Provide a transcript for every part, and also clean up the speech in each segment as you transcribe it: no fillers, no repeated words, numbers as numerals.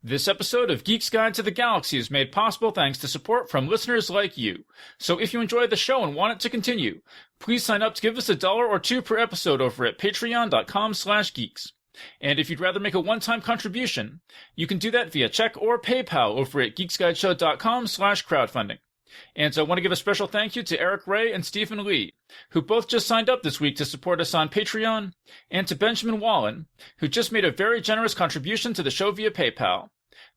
This episode of Geek's Guide to the Galaxy is made possible thanks to support from listeners like you. So if you enjoy the show and want it to continue, please sign up to give us $1 or $2 per episode over at patreon.com/geeks. And if you'd rather make a one-time contribution, you can do that via check or PayPal over at geeksguideshow.com/crowdfunding. And I want to give a special thank you to Eric Ray and Stephen Lee, who both just signed up this week to support us on Patreon, and to Benjamin Wallen, who just made a very generous contribution to the show via PayPal.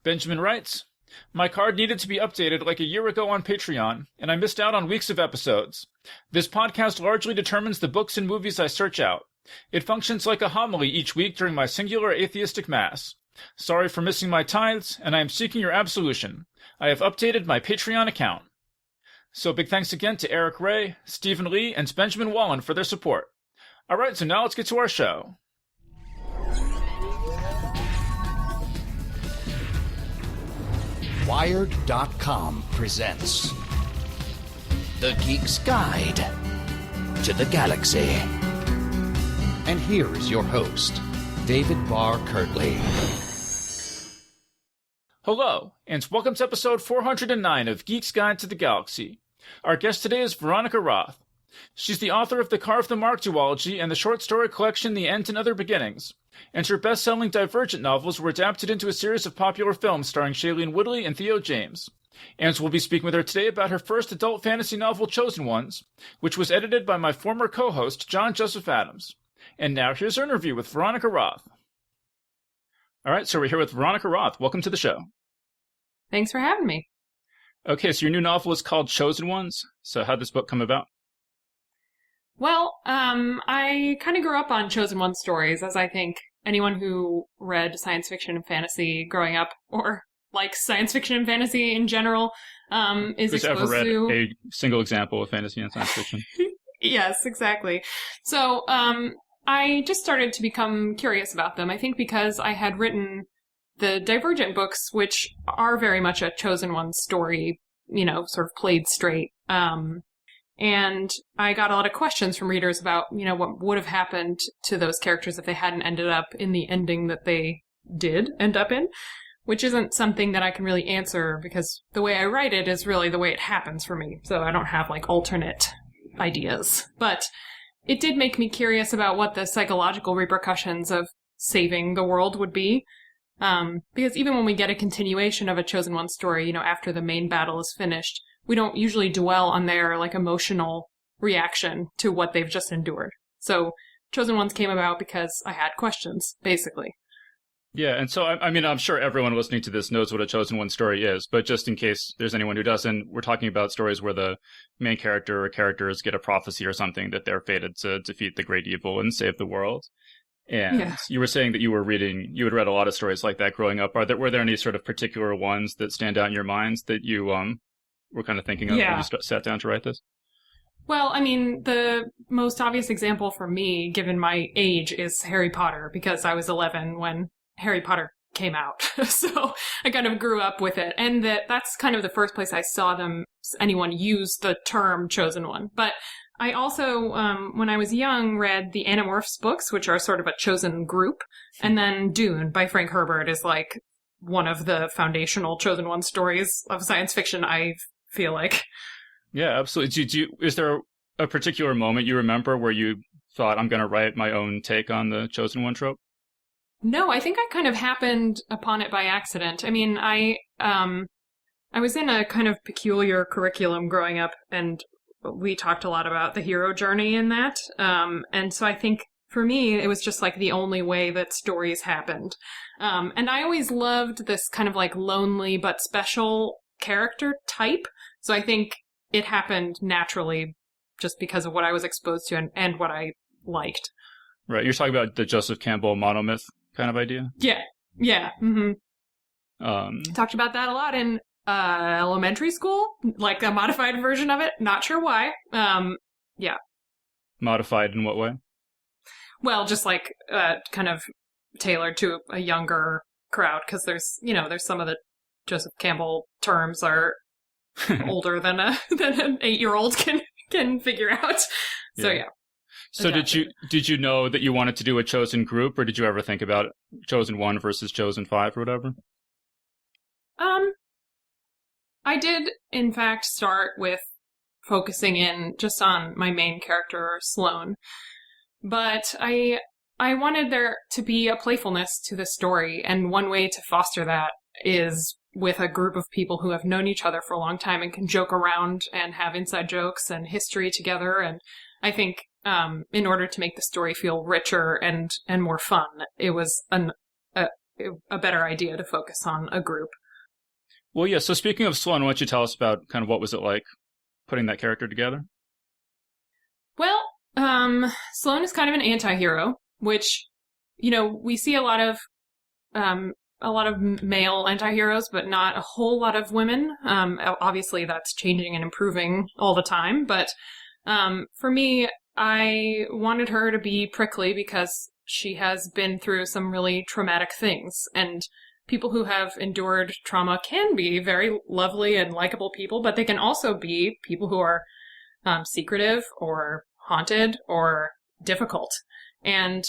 Benjamin writes, "My card needed to be updated like a year ago on Patreon, and I missed out on weeks of episodes. This podcast largely determines the books and movies I search out. It functions like a homily each week during my singular atheistic mass. Sorry for missing my tithes, and I am seeking your absolution. I have updated my Patreon account." So big thanks again to Eric Ray, Stephen Lee, and Benjamin Wallen for their support. Alright, so now let's get to our show. Wired.com presents The Geek's Guide to the Galaxy. And here is your host, David Barr Kirtley. Hello, and welcome to episode 409 of Geek's Guide to the Galaxy. Our guest today is Veronica Roth. She's the author of the Carve the Mark duology and the short story collection The End and Other Beginnings, and her best-selling Divergent novels were adapted into a series of popular films starring Shailene Woodley and Theo James. And we'll be speaking with her today about her first adult fantasy novel, Chosen Ones, which was edited by my former co-host, John Joseph Adams. And now here's our interview with Veronica Roth. All right, so we're here with Veronica Roth. Welcome to the show. Thanks for having me. Okay, so your new novel is called Chosen Ones. So how'd this book come about? Well, I kind of grew up on Chosen One stories, as I think anyone who read science fiction and fantasy growing up, or likes science fiction and fantasy in general, is Who's exposed ever read to a single example of fantasy and science fiction? Yes, exactly. So, I just started to become curious about them. I think because I had written the Divergent books, which are very much a Chosen One story, sort of played straight. And I got a lot of questions from readers about, what would have happened to those characters if they hadn't ended up in the ending that they did end up in, which isn't something that I can really answer because the way I write it is really the way it happens for me. So I don't have alternate ideas. But it did make me curious about what the psychological repercussions of saving the world would be. Because even when we get a continuation of a Chosen One story, after the main battle is finished, we don't usually dwell on their emotional reaction to what they've just endured. So Chosen Ones came about because I had questions, basically. Yeah, and so, I'm sure everyone listening to this knows what a Chosen One story is, but just in case there's anyone who doesn't, we're talking about stories where the main character or characters get a prophecy or something that they're fated to defeat the great evil and save the world. And yeah. You were saying that you had read a lot of stories like that growing up. Were there any sort of particular ones that stand out in your minds that you were kind of thinking of when you sat down to write this? Well, the most obvious example for me, given my age, is Harry Potter, because I was 11 when Harry Potter came out. So I kind of grew up with it. And that's kind of the first place I saw anyone use the term Chosen One. But I also, when I was young, read the Animorphs books, which are sort of a chosen group. And then Dune by Frank Herbert is one of the foundational Chosen One stories of science fiction, I feel like. Yeah, absolutely. Is there a particular moment you remember where you thought, I'm going to write my own take on the Chosen One trope? No, I think I kind of happened upon it by accident. I was in a kind of peculiar curriculum growing up, and we talked a lot about the hero journey in that. And so I think for me, it was just the only way that stories happened. And I always loved this kind of lonely but special character type. So I think it happened naturally just because of what I was exposed to and what I liked. Right. You're talking about the Joseph Campbell monomyth kind of idea? Yeah. Yeah. Mm-hmm. Talked about that a lot in elementary school, a modified version of it. Not sure why. Yeah. Modified in what way? Well, just kind of tailored to a younger crowd, because there's some of the Joseph Campbell terms are older than an 8-year-old can figure out. So yeah. So did you know that you wanted to do a chosen group, or did you ever think about Chosen One versus Chosen 5 or whatever? I did, in fact, start with focusing in just on my main character, Sloane. But I wanted there to be a playfulness to the story, and one way to foster that is with a group of people who have known each other for a long time and can joke around and have inside jokes and history together. And I think in order to make the story feel richer and more fun, it was a better idea to focus on a group. Well, yeah, so speaking of Sloane, why don't you tell us about kind of what was it like putting that character together? Well, Sloane is kind of an anti-hero, which, we see a lot of male anti-heroes, but not a whole lot of women. Obviously, that's changing and improving all the time. But for me, I wanted her to be prickly because she has been through some really traumatic things. And people who have endured trauma can be very lovely and likable people, but they can also be people who are secretive or haunted or difficult. And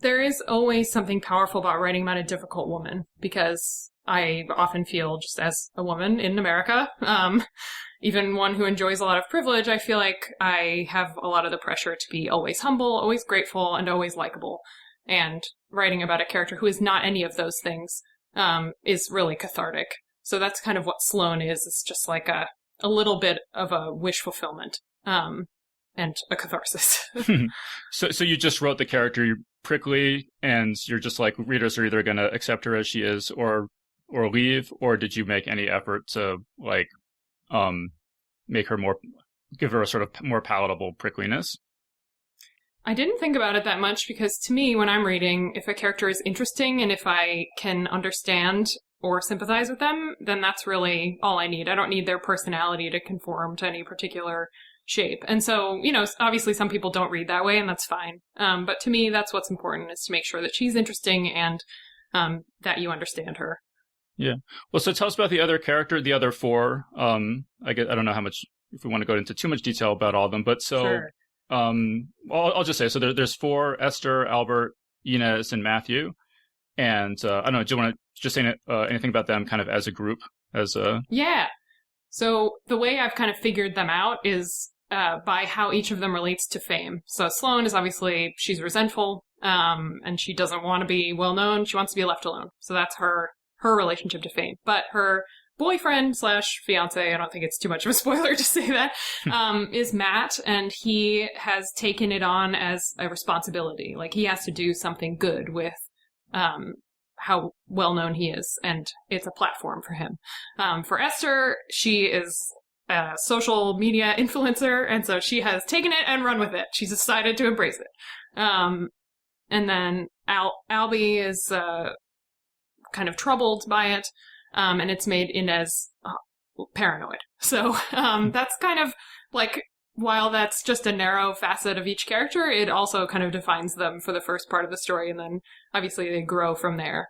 there is always something powerful about writing about a difficult woman, because I often feel, just as a woman in America, even one who enjoys a lot of privilege, I feel like I have a lot of the pressure to be always humble, always grateful, and always likable. And writing about a character who is not any of those things is really cathartic. So that's kind of what Sloane is. It's just like a little bit of a wish fulfillment and a catharsis. So you just wrote the character prickly, and you're just like, readers are either going to accept her as she is or leave, or did you make any effort to make her give her a sort of more palatable prickliness? I didn't think about it that much, because to me, when I'm reading, if a character is interesting and if I can understand or sympathize with them, then that's really all I need. I don't need their personality to conform to any particular shape. And so, obviously some people don't read that way, and that's fine. But to me, that's what's important, is to make sure that she's interesting and that you understand her. Yeah. Well, so tell us about the other character, the other four. I don't know how much, if we want to go into too much detail about all of them, but so... Sure. I'll just say, so there's four: Esther, Albert, Inez, and Matthew. And I don't know, do you want to just say anything about them kind of as a group? Yeah. So the way I've kind of figured them out is by how each of them relates to fame. So Sloane is obviously, she's resentful, and she doesn't want to be well known. She wants to be left alone. So that's her relationship to fame. But her boyfriend / fiance, I don't think it's too much of a spoiler to say that, is Matt, and he has taken it on as a responsibility. Like, he has to do something good with how well known he is, and it's a platform for him. For Esther, she is a social media influencer, and so she has taken it and run with it. She's decided to embrace it. And then Albie is kind of troubled by it. And it's made Inez paranoid. So that's kind of like, while that's just a narrow facet of each character, it also kind of defines them for the first part of the story, and then obviously they grow from there.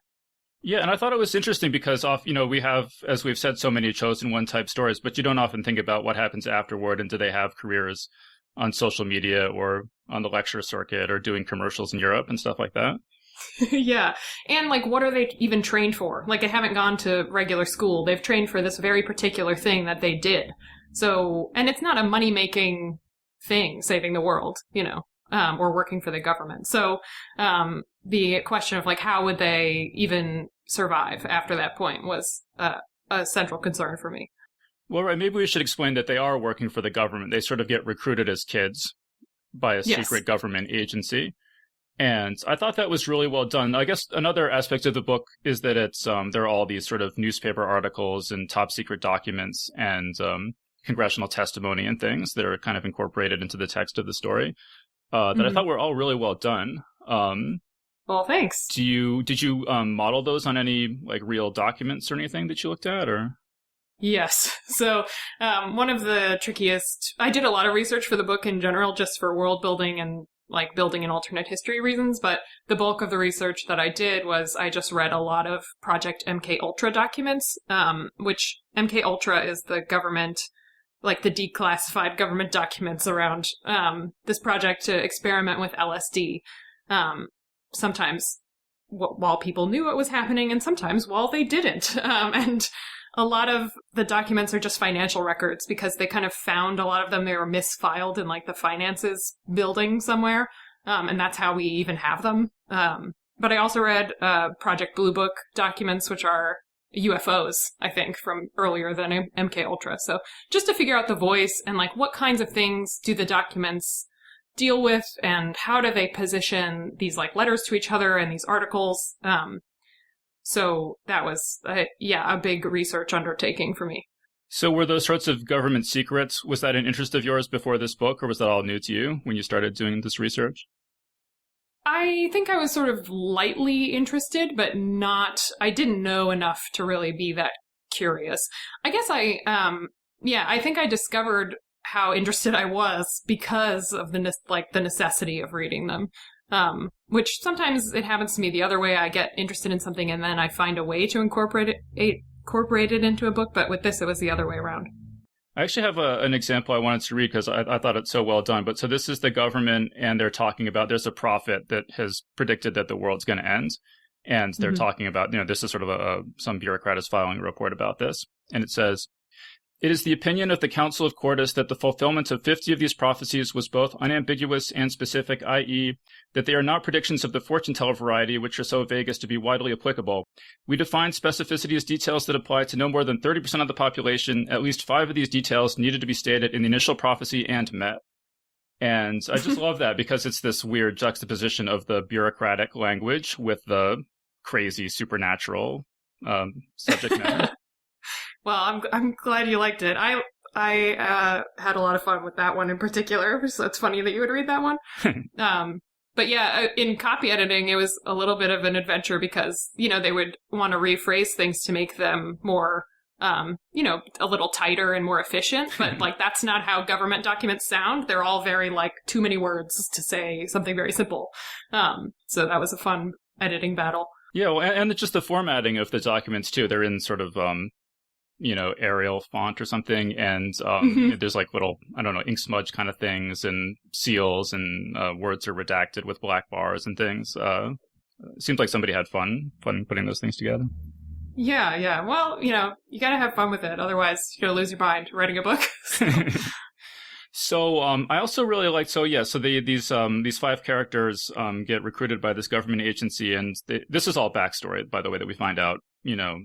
Yeah, and I thought it was interesting because we have, as we've said, so many chosen one type stories, but you don't often think about what happens afterward, and do they have careers on social media or on the lecture circuit or doing commercials in Europe and stuff like that. Yeah. And, like, what are they even trained for? Like, they haven't gone to regular school. They've trained for this very particular thing that they did. So, and it's not a money-making thing, saving the world, or working for the government. So, the question of, like, how would they even survive after that point was a central concern for me. Well, right, maybe we should explain that they are working for the government. They sort of get recruited as kids by a secret government agency. And I thought that was really well done. I guess another aspect of the book is that it's there are all these sort of newspaper articles and top secret documents and congressional testimony and things that are kind of incorporated into the text of the story that I thought were all really well done. Well, thanks. Did you model those on any like real documents or anything that you looked at, or? Yes. So one of the trickiest, I did a lot of research for the book in general, just for world building and like building an alternate history reasons, but the bulk of the research that I did was I just read a lot of Project MK Ultra documents, which MK Ultra is the government, like the declassified government documents around this project to experiment with LSD. Sometimes while people knew what was happening, and sometimes while they didn't. And a lot of the documents are just financial records because they kind of found a lot of them. They were misfiled in like the finances building somewhere. And that's how we even have them. But I also read Project Blue Book documents, which are UFOs, I think, from earlier than MK Ultra. So just to figure out the voice and like what kinds of things do the documents deal with and how do they position these like letters to each other and these articles. So that was, a big research undertaking for me. So were those sorts of government secrets, was that an interest of yours before this book, or was that all new to you when you started doing this research? I think I was sort of lightly interested, but I didn't know enough to really be that curious. I guess I think I discovered how interested I was because of the necessity of reading them. Which sometimes it happens to me the other way. I get interested in something and then I find a way to incorporate it into a book, but with this, it was the other way around. I actually have an example I wanted to read because I thought it's so well done. But so this is the government, and they're talking about there's a prophet that has predicted that the world's going to end. And they're talking about, this is sort of some bureaucrat is filing a report about this. And it says, "It is the opinion of the Council of Cordis that the fulfillment of 50 of these prophecies was both unambiguous and specific, i.e., that they are not predictions of the fortune teller variety, which are so vague as to be widely applicable. We define specificity as details that apply to no more than 30% of the population. At least 5 of these details needed to be stated in the initial prophecy and met." And I just love that because it's this weird juxtaposition of the bureaucratic language with the crazy supernatural subject matter. Well, I'm glad you liked it. I had a lot of fun with that one in particular, so it's funny that you would read that one. But yeah, in copy editing, it was a little bit of an adventure because, they would want to rephrase things to make them more, a little tighter and more efficient. But that's not how government documents sound. They're all very too many words to say something very simple. So that was a fun editing battle. Yeah, well, and just the formatting of the documents too. They're in sort of, Arial font or something, and there's little, ink smudge kind of things, and seals, and words are redacted with black bars and things. It seems like somebody had fun putting those things together. Yeah. Well, you gotta have fun with it, otherwise you're gonna lose your mind writing a book. So I also really like these 5 characters get recruited by this government agency, and this is all backstory, by the way, that we find out.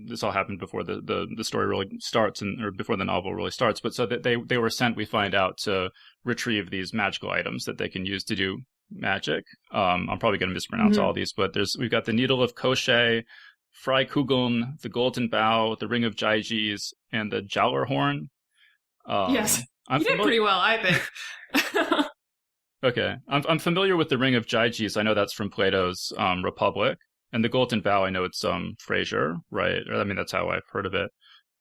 This all happened before the story really starts, or before the novel really starts. But so that they were sent, we find out, to retrieve these magical items that they can use to do magic. I'm probably going to mispronounce all these, but we've got the Needle of Koshe, Freikugeln, the Golden Bow, the Ring of Gyges, and the Jowlerhorn. Yes, you did pretty well, I think. Okay, I'm familiar with the Ring of Gyges. I know that's from Plato's Republic. And the Golden Bow, I know it's Fraser, right? I mean, that's how I've heard of it.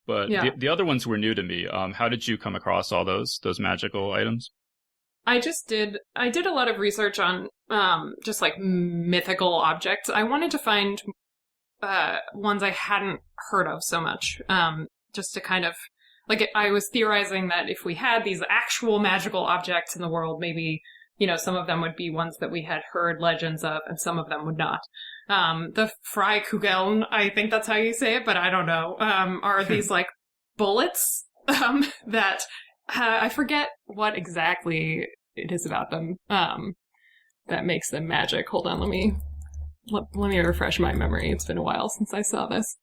But the other ones were new to me. How did you come across all those magical items? I did a lot of research on just mythical objects. I wanted to find ones I hadn't heard of so much, just to kind of I was theorizing that if we had these actual magical objects in the world, maybe some of them would be ones that we had heard legends of, and some of them would not. The Freikugeln, I think that's how you say it, but I don't know, are these bullets that I forget what exactly it is about them that makes them magic. Hold on, let me refresh my memory. It's been a while since I saw this.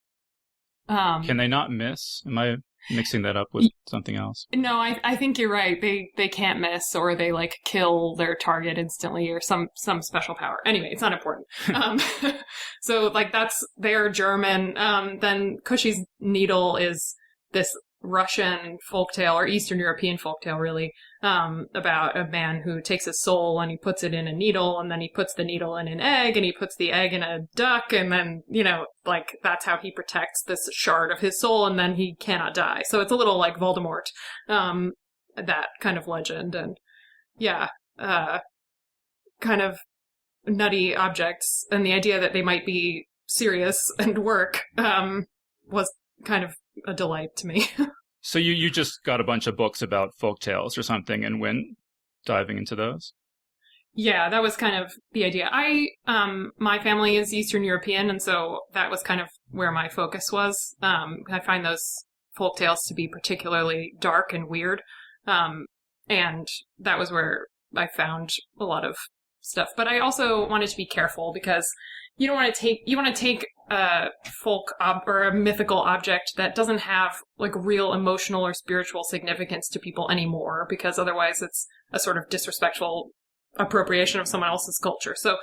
Can they not miss? Am I mixing that up with something else? No, I think you're right. They can't miss, or they kill their target instantly, or some special power. Anyway, it's not important. So they're German. Then Cushy's needle is this Russian folktale, or Eastern European folktale, really, about a man who takes his soul and he puts it in a needle, and then he puts the needle in an egg, and he puts the egg in a duck, and then, that's how he protects this shard of his soul, and then he cannot die. So it's a little like Voldemort, that kind of legend, and kind of nutty objects, and the idea that they might be serious and work, was kind of a delight to me. So you just got a bunch of books about folktales or something and went diving into those? Yeah, that was kind of the idea. My family is Eastern European, and so that was kind of where my focus was. I find those folk tales to be particularly dark and weird. And that was where I found a lot of stuff. But I also wanted to be careful because you want to take a or a mythical object that doesn't have like real emotional or spiritual significance to people anymore, because otherwise it's a sort of disrespectful appropriation of someone else's culture. So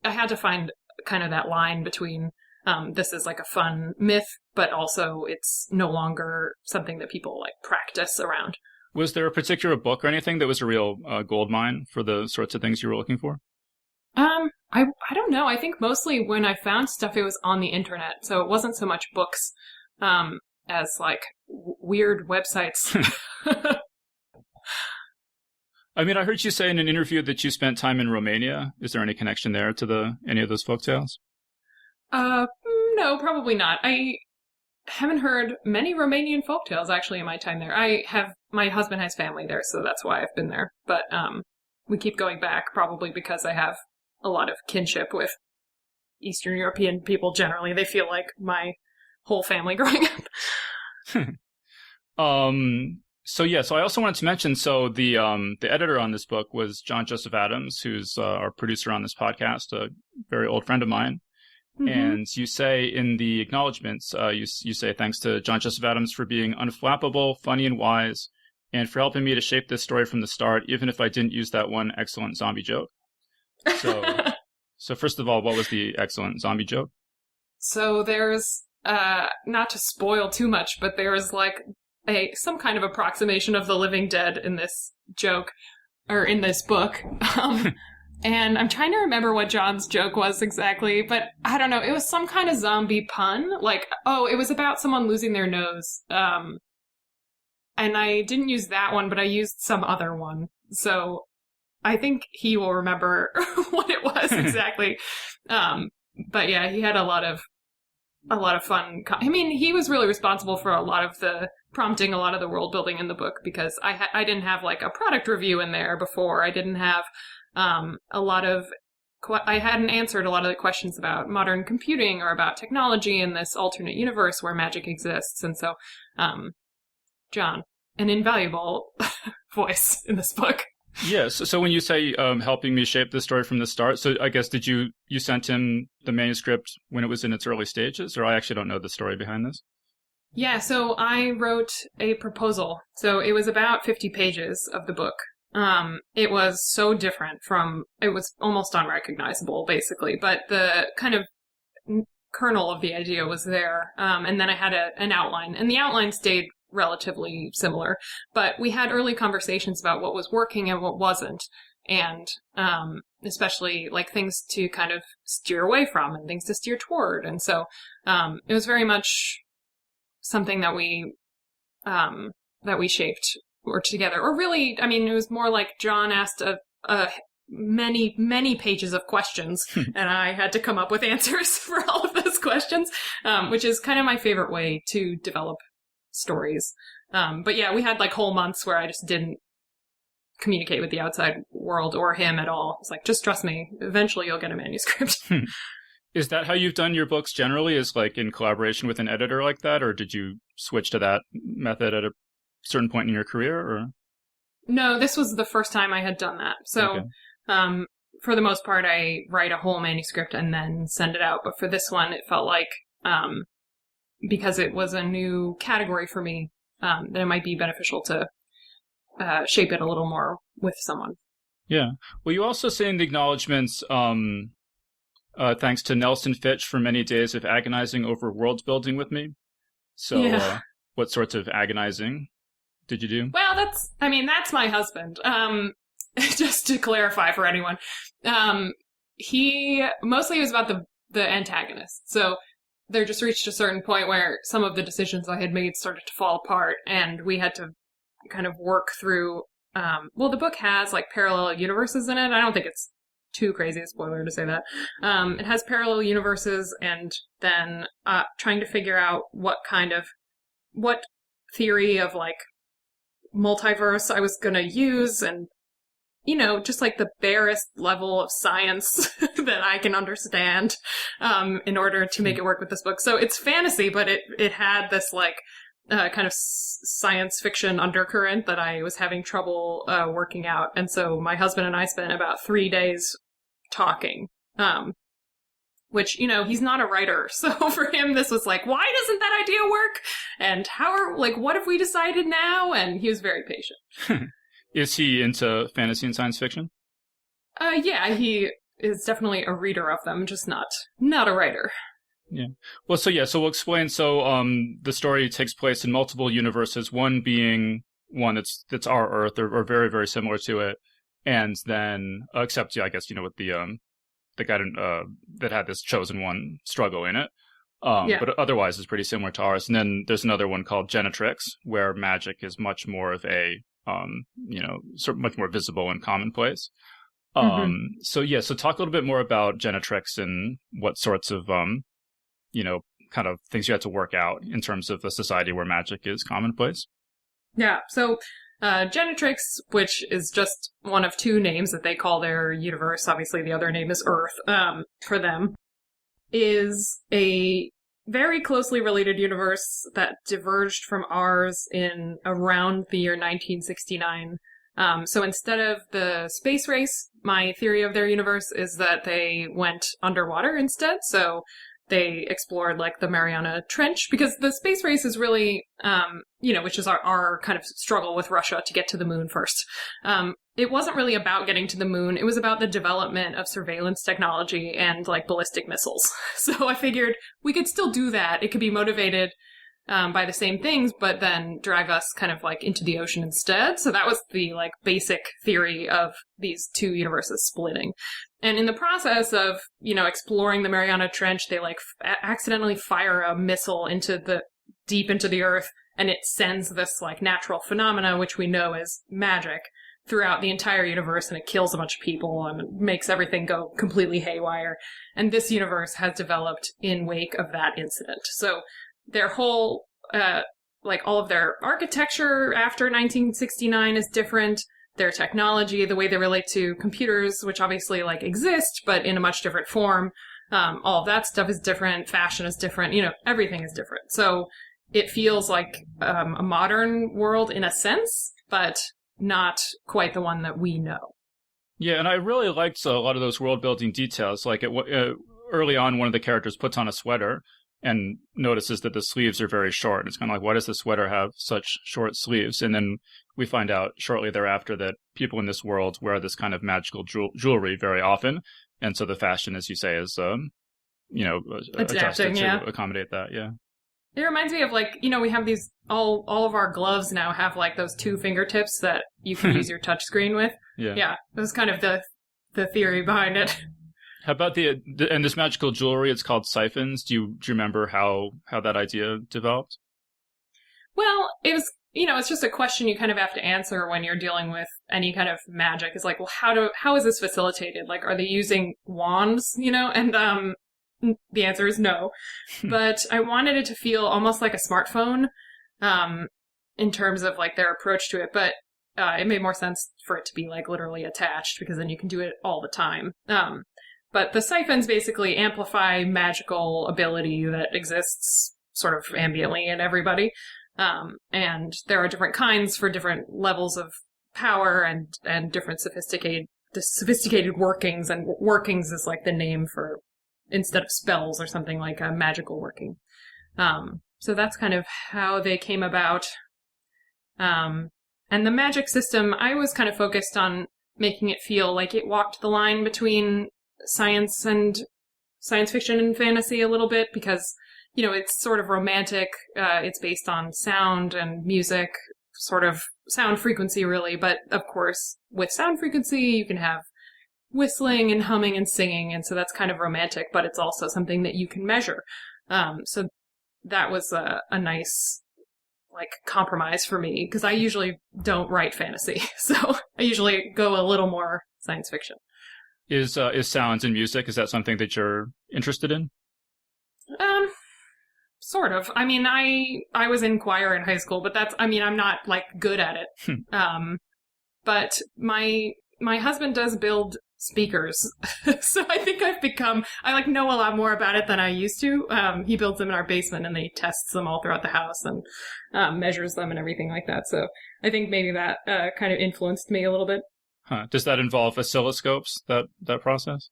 I had to find kind of that line between this is like a fun myth, but also it's no longer something that people like practice around. Was there a particular book or anything that was a real gold mine for the sorts of things you were looking for? I don't know. I think mostly when I found stuff, it was on the internet. So it wasn't so much books as like weird websites. I mean, I heard you say in an interview that you spent time in Romania. Is there any connection there to any of those folktales? No, probably not. I haven't heard many Romanian folktales actually in my time there. My husband has family there, so that's why I've been there. But we keep going back probably because I have a lot of kinship with Eastern European people generally. They feel like my whole family growing up. So I also wanted to mention, the editor on this book was John Joseph Adams, who's our producer on this podcast, a very old friend of mine. Mm-hmm. And you say in the acknowledgments, you say, thanks to John Joseph Adams for being unflappable, funny, and wise, and for helping me to shape this story from the start, even if I didn't use that one excellent zombie joke. So first of all, what was the excellent zombie joke? So there's, not to spoil too much, but there's like some kind of approximation of the living dead in this joke, or in this book. And I'm trying to remember what John's joke was exactly, but I don't know. It was some kind of zombie pun. Like, it was about someone losing their nose. And I didn't use that one, but I used some other one. So I think he will remember what it was exactly. But yeah, he had a lot of fun. I mean, he was really responsible for a lot of the prompting, a lot of the world building in the book, because I didn't have like a product review in there before. I didn't have I hadn't answered a lot of the questions about modern computing or about technology in this alternate universe where magic exists. And so, John, an invaluable voice in this book. Yes. So when you say helping me shape the story from the start, so I guess you sent him the manuscript when it was in its early stages, or I actually don't know the story behind this? Yeah, so I wrote a proposal. So it was about 50 pages of the book. It was so different it was almost unrecognizable, basically, but the kind of kernel of the idea was there. And then I had an outline, and the outline stayed relatively similar, but we had early conversations about what was working and what wasn't, and especially like things to kind of steer away from and things to steer toward. And so it was very much something that we shaped or together. Or really, I mean, it was more like John asked many pages of questions, and I had to come up with answers for all of those questions, which is kind of my favorite way to develop stories. But yeah, we had like whole months where I just didn't communicate with the outside world or him at all. It's like, just trust me, eventually you'll get a manuscript. Is that how you've done your books generally, is like in collaboration with an editor like that, or did you switch to that method at a certain point in your career? Or no, this was the first time I had done that. So okay. For the most part, I write a whole manuscript and then send it out. But for this one, it felt like because it was a new category for me, that it might be beneficial to shape it a little more with someone. Yeah. Well, you also say in the acknowledgments, thanks to Nelson Fitch for many days of agonizing over world building with me. So what sorts of agonizing did you do? Well, that's my husband. Just to clarify for anyone. He mostly was about the antagonist. So there just reached a certain point where some of the decisions I had made started to fall apart, and we had to kind of work through, the book has like parallel universes in it. I don't think it's too crazy a spoiler to say that. It has parallel universes, and then trying to figure out what theory of like multiverse I was going to use, and just like the barest level of science that I can understand in order to make it work with this book. So it's fantasy, but it had this like kind of science fiction undercurrent that I was having trouble working out. And so my husband and I spent about 3 days talking, which, he's not a writer. So for him, this was like, why doesn't that idea work? And what have we decided now? And he was very patient. Is he into fantasy and science fiction? Yeah, he is definitely a reader of them, just not a writer. Yeah. Well, so we'll explain. So, the story takes place in multiple universes, one being one that's our Earth or very, very similar to it. And then, except, I guess, with the guy that had this chosen one struggle in it. But otherwise it's pretty similar to ours. And then there's another one called Genetrix, where magic is much more of a, sort of much more visible and commonplace. So talk a little bit more about Genetrix and what sorts of, kind of things you had to work out in terms of a society where magic is commonplace. Yeah. So, Genetrix, which is just one of 2 names that they call their universe, obviously the other name is Earth, for them, is a very closely related universe that diverged from ours in around the year 1969. So instead of the space race, my theory of their universe is that they went underwater instead. So they explored like the Mariana Trench, because the space race is really, which is our kind of struggle with Russia to get to the moon first. It wasn't really about getting to the moon. It was about the development of surveillance technology and like ballistic missiles. So I figured we could still do that. It could be motivated by the same things, but then drive us kind of like into the ocean instead. So that was the like basic theory of these 2 universes splitting. And in the process of, exploring the Mariana Trench, they like accidentally fire a missile deep into the earth, and it sends this like natural phenomena, which we know as magic, throughout the entire universe, and it kills a bunch of people and makes everything go completely haywire. And this universe has developed in wake of that incident. So their whole, all of their architecture after 1969 is different. Their technology, the way they relate to computers, which obviously like exist, but in a much different form. All of that stuff is different. Fashion is different. Everything is different. So it feels like a modern world in a sense, but not quite the one that we know. Yeah, and I really liked a lot of those world building details. Like early on, one of the characters puts on a sweater and notices that the sleeves are very short. It's kind of like, why does the sweater have such short sleeves? And then we find out shortly thereafter that people in this world wear this kind of magical jewelry very often. And so the fashion, as you say, is, adjusted to accommodate that. Yeah. It reminds me of like, we have these, all of our gloves now have like those 2 fingertips that you can use your touch screen with. Yeah. Yeah. That was kind of the theory behind it. How about and this magical jewelry? It's called siphons. Do you remember how that idea developed? Well, it was, it's just a question you kind of have to answer when you're dealing with any kind of magic. Is like, well, how is this facilitated? Like, are they using wands? And the answer is no. But I wanted it to feel almost like a smartphone, in terms of like their approach to it. But it made more sense for it to be like literally attached, because then you can do it all the time. But the siphons basically amplify magical ability that exists sort of ambiently in everybody. And there are different kinds for different levels of power and different sophisticated workings. And workings is like the name for, instead of spells or something, like a magical working. So that's kind of how they came about. And the magic system, I was kind of focused on making it feel like it walked the line between science fiction and fantasy a little bit, because, it's sort of romantic. It's based on sound and music, sort of sound frequency, really. But of course, with sound frequency, you can have whistling and humming and singing. And so that's kind of romantic, but it's also something that you can measure. So that was a nice, like, compromise for me, because I usually don't write fantasy. So I usually go a little more science fiction. Is sounds and music, is that something that you're interested in? Sort of. I mean, I was in choir in high school, but I'm not like good at it. But my my husband does build speakers. So I think I know a lot more about it than I used to. He builds them in our basement and he tests them all throughout the house and measures them and everything like that. So I think maybe that kind of influenced me a little bit. Huh. Does that involve oscilloscopes, that process?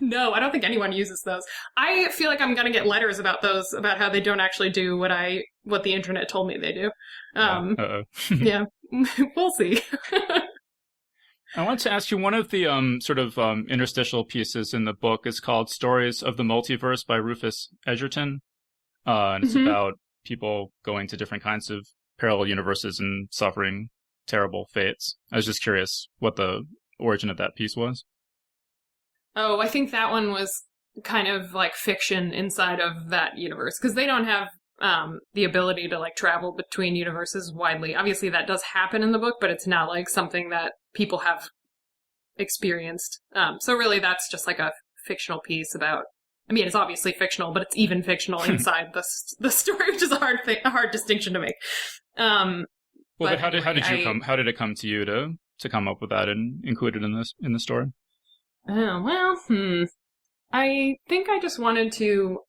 No, I don't think anyone uses those. I feel like I'm going to get letters about those, about how they don't actually do what the internet told me they do. Yeah, we'll see. I want to ask you, one of the interstitial pieces in the book is called Stories of the Multiverse by Rufus Edgerton. And it's about people going to different kinds of parallel universes and suffering terrible fates. I was just curious what the origin of that piece was. Oh, I think that one was kind of like fiction inside of that universe, because they don't have the ability to like travel between universes widely. Obviously that does happen in the book, but it's not like something that people have experienced. So really that's just like a fictional piece about, I mean, it's obviously fictional, but it's even fictional inside the story, which is a hard distinction to make. But how did it come to you to come up with that and include it in the story? I think I just wanted to.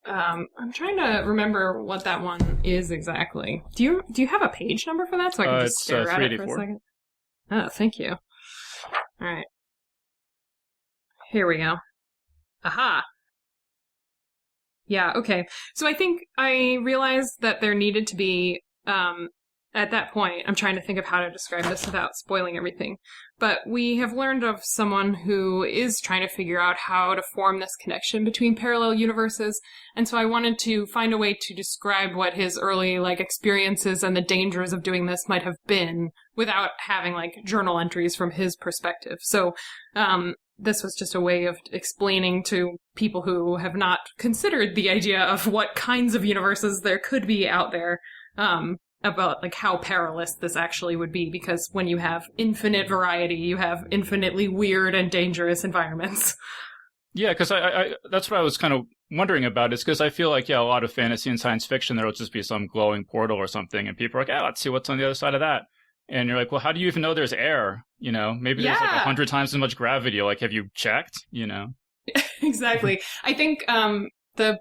I'm trying to remember what that one is exactly. Do you have a page number for that, so I can just stare at it for a second? Oh, thank you. All right, here we go. Aha. Yeah. Okay. So I think I realized that there needed to be at that point, I'm trying to think of how to describe this without spoiling everything, but we have learned of someone who is trying to figure out how to form this connection between parallel universes, and so I wanted to find a way to describe what his early experiences and the dangers of doing this might have been without having journal entries from his perspective. So this was just a way of explaining to people who have not considered the idea of what kinds of universes there could be out there, about how perilous this actually would be, because when you have infinite variety, you have infinitely weird and dangerous environments. Yeah, because I that's what I was kind of wondering about, is because I feel like, a lot of fantasy and science fiction, there will just be some glowing portal or something, and people are like, let's see what's on the other side of that. And you're like, well, how do you even know there's air? Maybe there's 100 times as much gravity. Have you checked? Exactly. I think the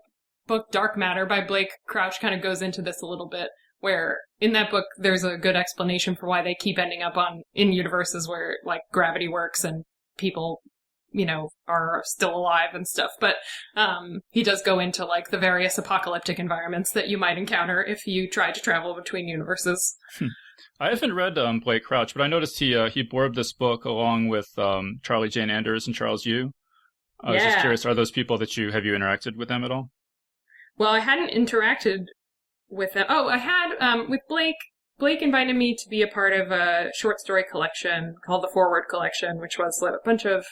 book Dark Matter by Blake Crouch kind of goes into this a little bit, where in that book there's a good explanation for why they keep ending up in universes where gravity works and people are still alive and stuff. But he does go into the various apocalyptic environments that you might encounter if you try to travel between universes. I haven't read Blake Crouch, but I noticed he blurbed this book along with Charlie Jane Anders and Charles Yu. I was just curious, are those people that have you interacted with them at all? Well, I hadn't interacted with them. Oh, I had with Blake. Blake invited me to be a part of a short story collection called the Forward Collection, which was a bunch of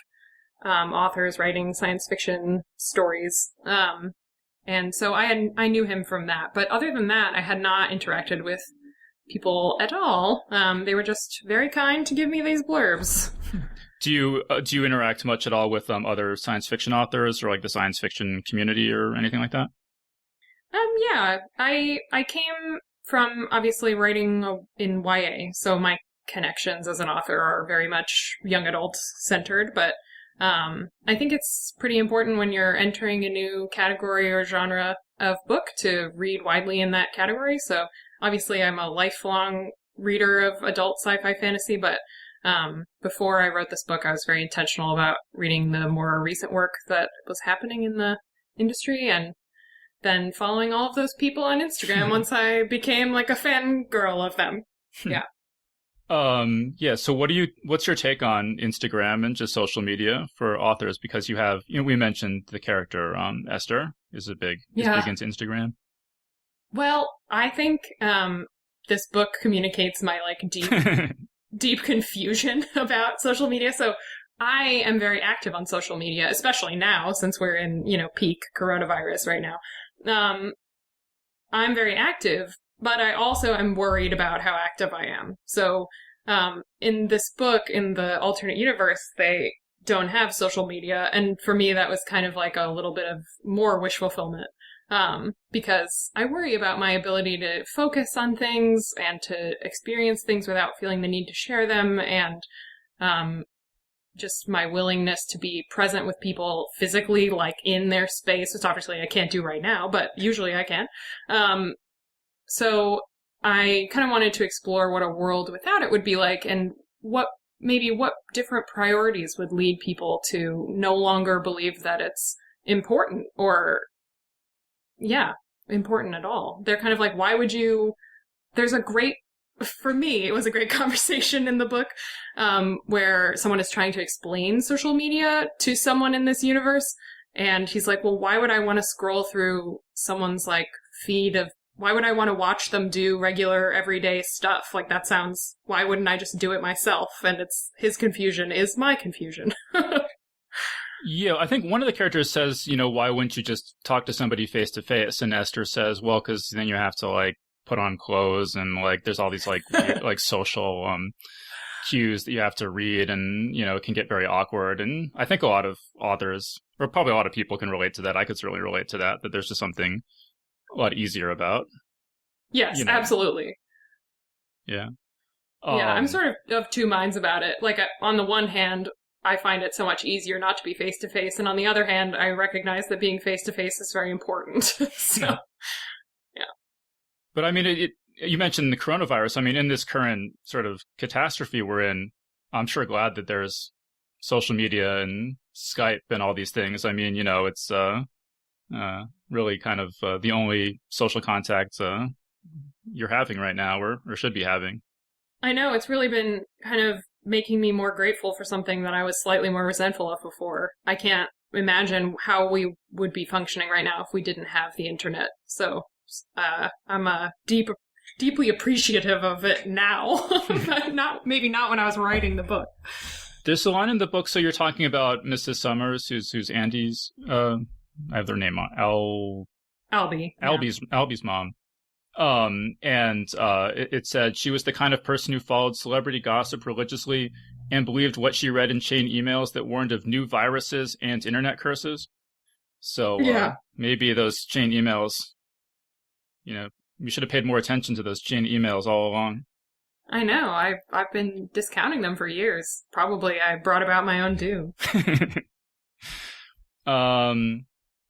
authors writing science fiction stories. And so I knew him from that. But other than that, I had not interacted with people at all. They were just very kind to give me these blurbs. Do you interact much at all with other science fiction authors or the science fiction community or anything like that? Yeah, I came from obviously writing in YA, so my connections as an author are very much young adult centered, but I think it's pretty important when you're entering a new category or genre of book to read widely in that category. So obviously I'm a lifelong reader of adult sci-fi fantasy, but before I wrote this book, I was very intentional about reading the more recent work that was happening in the industry, and then following all of those people on Instagram once I became a fangirl of them. Yeah. So what's your take on Instagram and just social media for authors? Because you have, we mentioned the character, Esther is big into Instagram. Well, I think, this book communicates my deep confusion about social media. So I am very active on social media, especially now since we're in, peak coronavirus right now. I'm very active, but I also am worried about how active I am. So, in this book, in the alternate universe, they don't have social media. And for me, that was kind of a little bit of more wish fulfillment. Because I worry about my ability to focus on things and to experience things without feeling the need to share them. And, just my willingness to be present with people physically, like in their space, which obviously I can't do right now, but usually I can. So I kind of wanted to explore what a world without it would be like, and what different priorities would lead people to no longer believe that it's important or, important at all. They're kind of like, why would you... For me, it was a great conversation in the book where someone is trying to explain social media to someone in this universe. And he's like, well, why would I want to scroll through someone's like feed of... Why would I want to watch them do regular everyday stuff? Like, why wouldn't I just do it myself? And his confusion is my confusion. Yeah, I think one of the characters says, why wouldn't you just talk to somebody face to face? And Esther says, well, because then you have to like put on clothes and like there's all these like weird, like social cues that you have to read, and it can get very awkward. And I think a lot of authors, or probably a lot of people, can relate to that. I could certainly relate to that there's just something a lot easier about. Yes, absolutely. Yeah. I'm sort of two minds about it. Like, on the one hand, I find it so much easier not to be face-to-face, and on the other hand, I recognize that being face-to-face is very important. So, yeah. But I mean, you mentioned the coronavirus. I mean, in this current sort of catastrophe we're in, I'm sure glad that there's social media and Skype and all these things. I mean, it's really kind of the only social contact you're having right now, or should be having. I know, it's really been kind of making me more grateful for something that I was slightly more resentful of before. I can't imagine how we would be functioning right now if we didn't have the internet. So I'm deeply appreciative of it now. Maybe not when I was writing the book. There's a line in the book, so you're talking about Mrs. Summers, who's Andy's, I have their name on, Albie's mom. It said she was the kind of person who followed celebrity gossip religiously and believed what she read in chain emails that warned of new viruses and internet curses. So maybe those chain emails, we should have paid more attention to those chain emails all along. I know. I've been discounting them for years. Probably I brought about my own doom.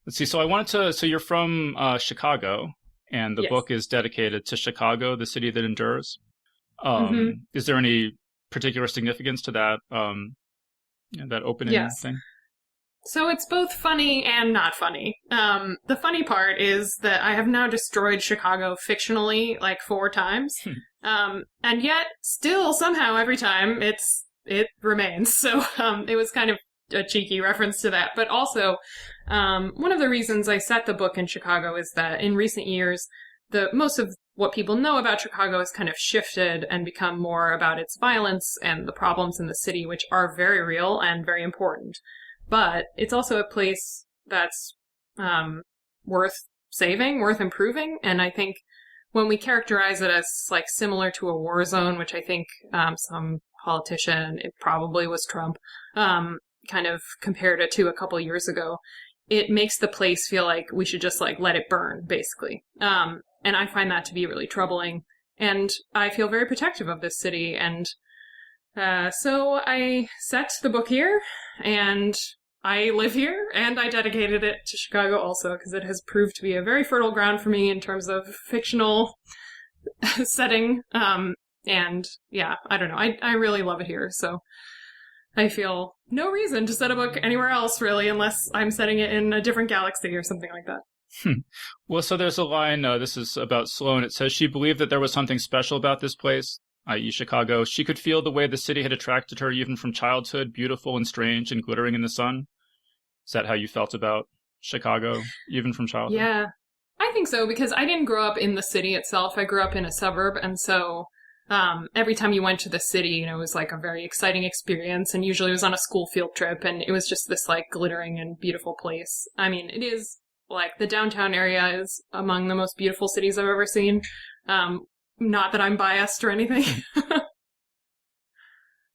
Let's see. So you're from Chicago. And the book is dedicated to Chicago, the city that endures. Is there any particular significance to that that opening thing? So it's both funny and not funny. The funny part is that I have now destroyed Chicago fictionally like 4 times. And yet, still, somehow, every time, it remains. So it was kind of a cheeky reference to that. But also, one of the reasons I set the book in Chicago is that in recent years, most of what people know about Chicago has kind of shifted and become more about its violence and the problems in the city, which are very real and very important. But it's also a place that's worth saving, worth improving. And I think when we characterize it as like similar to a war zone, which I think some politician, it probably was Trump, kind of compared it to a couple years ago, it makes the place feel like we should just like let it burn, basically. And I find that to be really troubling. And I feel very protective of this city. And so I set the book here, and I live here, and I dedicated it to Chicago also, because it has proved to be a very fertile ground for me in terms of fictional setting. And yeah, I don't know. I really love it here. So I feel no reason to set a book anywhere else, really, unless I'm setting it in a different galaxy or something like that. Well, so there's a line, this is about Sloane. It says she believed that there was something special about this place, i.e. Chicago. She could feel the way the city had attracted her even from childhood, beautiful and strange and glittering in the sun. Is that how you felt about Chicago, even from childhood? Yeah, I think so, because I didn't grow up in the city itself. I grew up in a suburb, and so every time you went to the city, it was like a very exciting experience, and usually it was on a school field trip, and it was just this like glittering and beautiful place. I mean, it is like the downtown area is among the most beautiful cities I've ever seen. Not that I'm biased or anything.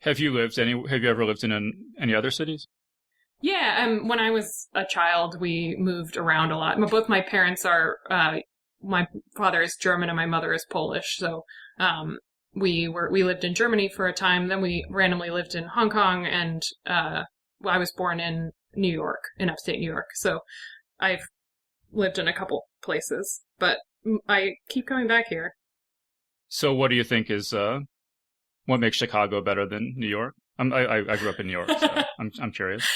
Have you ever lived in any other cities? Yeah, when I was a child, we moved around a lot. Both my parents are, my father is German and my mother is Polish, so we lived in Germany for a time. Then we randomly lived in Hong Kong, and I was born in New York, in upstate New York. So I've lived in a couple places, but I keep coming back here. So what do you think is what makes Chicago better than New York? I grew up in New York, so I'm curious.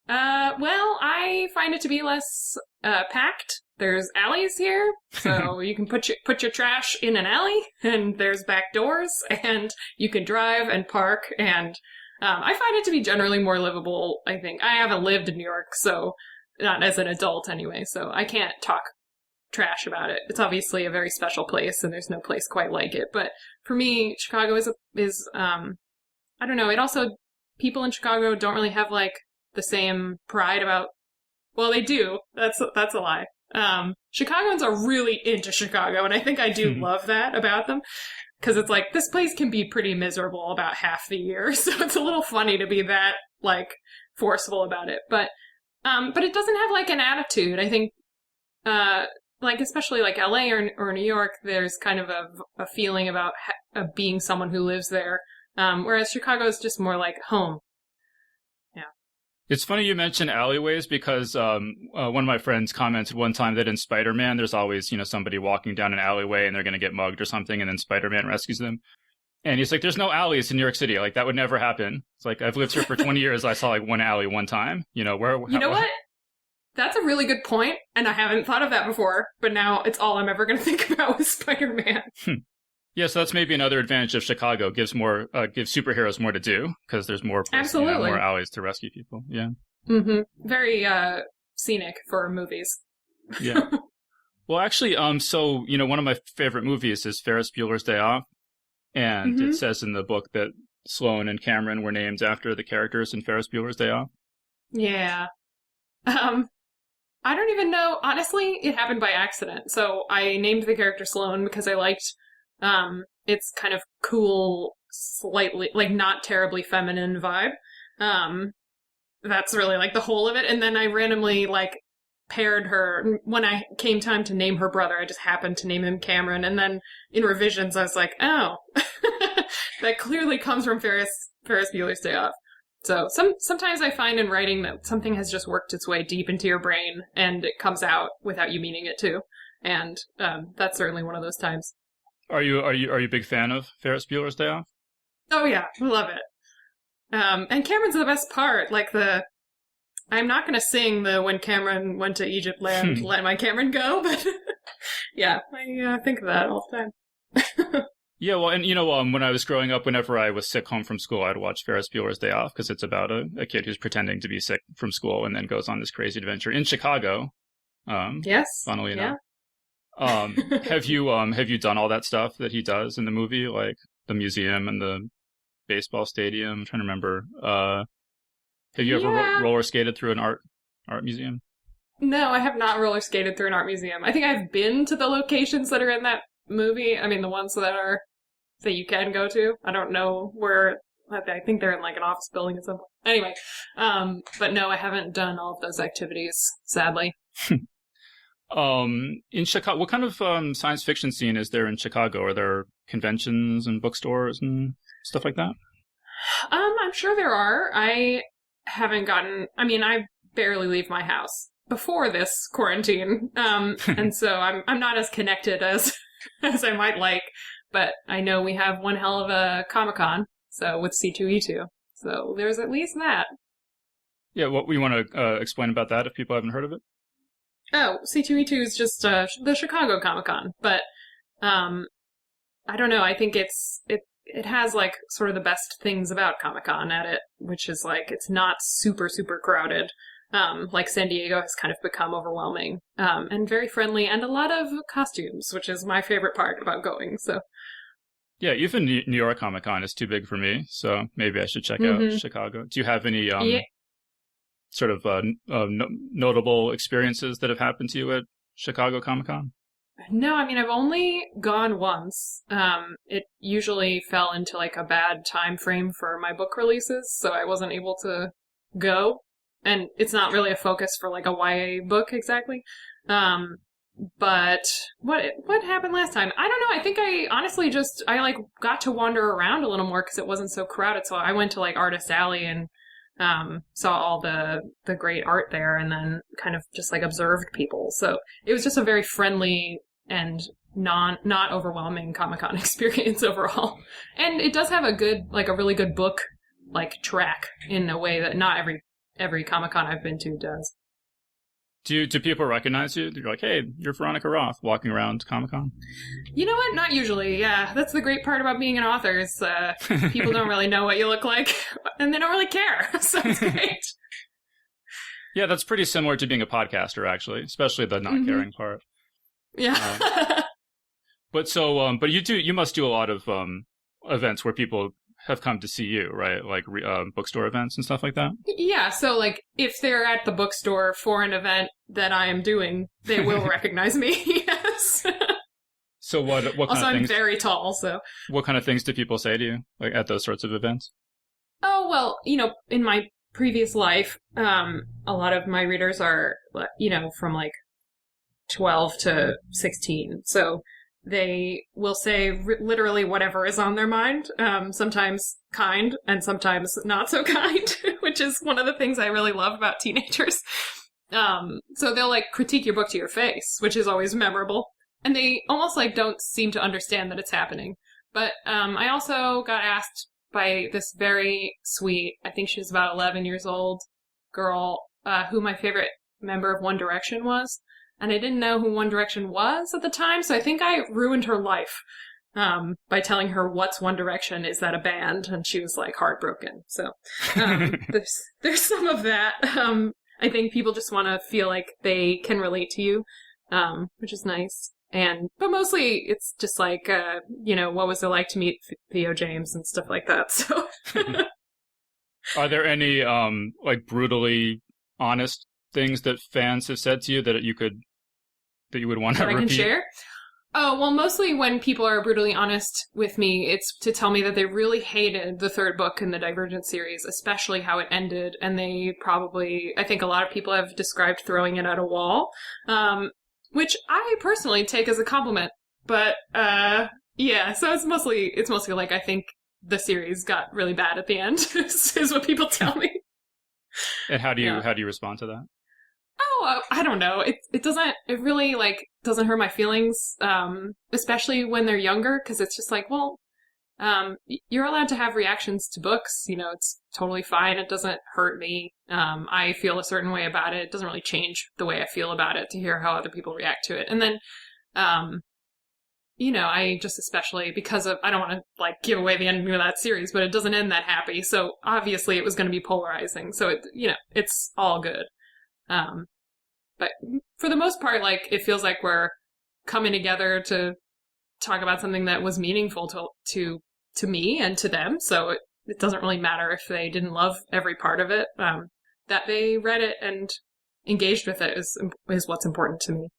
Well, I find it to be less packed. There's alleys here, so you can put your trash in an alley, and there's back doors, and you can drive and park, and I find it to be generally more livable, I think. I haven't lived in New York, so not as an adult anyway, so I can't talk trash about it. It's obviously a very special place, and there's no place quite like it, but for me, Chicago is I don't know, it also, people in Chicago don't really have, like, the same pride about, well, they do. That's a lie. Chicagoans are really into Chicago, and I think I do love that about them, because it's like, this place can be pretty miserable about half the year, so it's a little funny to be that, like, forceful about it, but it doesn't have, like, an attitude. I think, like, especially, like, LA or New York, there's kind of a feeling about being someone who lives there, whereas Chicago is just more like home. It's funny you mention alleyways because one of my friends commented one time that in Spider-Man, there's always, somebody walking down an alleyway and they're going to get mugged or something, and then Spider-Man rescues them. And he's like, there's no alleys in New York City. Like, that would never happen. It's like, I've lived here for 20 years. I saw, like, one alley one time. What? That's a really good point, and I haven't thought of that before, but now it's all I'm ever going to think about with Spider-Man. Yeah, so that's maybe another advantage of Chicago. Gives superheroes more to do because there's more places, more alleys to rescue people. Yeah. Mm-hmm. Very scenic for movies. Yeah. Well, actually, so one of my favorite movies is Ferris Bueller's Day Off, and it says in the book that Sloane and Cameron were named after the characters in Ferris Bueller's Day Off. Yeah. I don't even know. Honestly, it happened by accident. So I named the character Sloane because I liked its kind of cool, slightly, like, not terribly feminine vibe. That's really, like, the whole of it. And then I randomly, like, paired her. When I came time to name her brother, I just happened to name him Cameron. And then in revisions, I was like, oh, that clearly comes from Ferris Bueller's Day Off. So sometimes I find in writing that something has just worked its way deep into your brain and it comes out without you meaning it to. And that's certainly one of those times. Are you a big fan of Ferris Bueller's Day Off? Oh yeah, I love it. And Cameron's the best part. Like I'm not going to sing the "When Cameron Went to Egypt Land, Let My Cameron Go," but yeah, I think of that all the time. Yeah, well, and when I was growing up, whenever I was sick home from school, I'd watch Ferris Bueller's Day Off because it's about a kid who's pretending to be sick from school and then goes on this crazy adventure in Chicago. Yes, funnily enough. Have you done all that stuff that he does in the movie, like the museum and the baseball stadium? I'm trying to remember. Have you ever roller skated through an art museum? No, I have not roller skated through an art museum. I think I've been to the locations that are in that movie. I mean, the ones that you can go to. I don't know where. I think they're in, like, an office building at some point. Anyway, but no, I haven't done all of those activities, sadly. In Chicago, what kind of science fiction scene is there in Chicago? Are there conventions and bookstores and stuff like that? I'm sure there are. I barely leave my house before this quarantine. And so I'm not as connected as I might like, but I know we have one hell of a Comic-Con, so with C2E2. So there's at least that. Yeah, what we want to explain about that if people haven't heard of it? Oh, C2E2 is just the Chicago Comic-Con, but I don't know. I think it has, like, sort of the best things about Comic-Con at it, which is, like, it's not super, super crowded. Like San Diego has kind of become overwhelming, and very friendly, and a lot of costumes, which is my favorite part about going, so. Yeah, even New York Comic-Con is too big for me, so maybe I should check out Chicago. Do you have any sort of notable experiences that have happened to you at Chicago Comic-Con? No, I mean, I've only gone once. It usually fell into, like, a bad time frame for my book releases, so I wasn't able to go. And it's not really a focus for, like, a YA book exactly. But what happened last time? I don't know. I think I honestly I got to wander around a little more because it wasn't so crowded. So I went to like Artist Alley and saw all the great art there, and then kind of just like observed people. So it was just a very friendly and not overwhelming Comic-Con experience overall. And it does have a really good book like track in a way that not every Comic-Con I've been to does. Do people recognize you? You're like, hey, you're Veronica Roth walking around Comic-Con? You know what? Not usually, yeah. That's the great part about being an author is people don't really know what you look like, and they don't really care, so it's great. Yeah, that's pretty similar to being a podcaster, actually, especially the not caring part. Yeah. But you must do a lot of events where people have come to see you, right? Like bookstore events and stuff like that? Yeah, so like if they're at the bookstore for an event that I am doing, they will recognize me, yes. So what kind also, of things? I'm very tall, so. What kind of things do people say to you, like at those sorts of events? Oh, well, in my previous life, a lot of my readers are, from like 12 to 16, so they will say literally whatever is on their mind, sometimes kind and sometimes not so kind, which is one of the things I really love about teenagers. So they'll like critique your book to your face, which is always memorable. And they almost like don't seem to understand that it's happening. But I also got asked by this very sweet, I think she was about 11 years old, girl, who my favorite member of One Direction was. And I didn't know who One Direction was at the time, so I think I ruined her life by telling her what's One Direction, is that a band? And she was like heartbroken. So there's some of that. I think people just want to feel like they can relate to you, which is nice. But mostly it's just like, what was it like to meet Theo James and stuff like that. So Are there any like brutally honest things that fans have said to you that you would want to repeat? I can share? Oh, well, mostly when people are brutally honest with me, it's to tell me that they really hated the third book in the Divergent series, especially how it ended. And I think a lot of people have described throwing it at a wall, which I personally take as a compliment. But, yeah, so it's mostly like I think the series got really bad at the end, is what people tell me. And how do you respond to that? Oh, I don't know. It really like doesn't hurt my feelings, especially when they're younger, because it's just like, well, you're allowed to have reactions to books. It's totally fine. It doesn't hurt me. I feel a certain way about it. It doesn't really change the way I feel about it to hear how other people react to it. And then, I just especially because of, I don't want to like give away the ending of that series, but it doesn't end that happy. So obviously it was going to be polarizing. So it's all good. But for the most part, like, it feels like we're coming together to talk about something that was meaningful to me and to them. So it doesn't really matter if they didn't love every part of it. That they read it and engaged with it is what's important to me.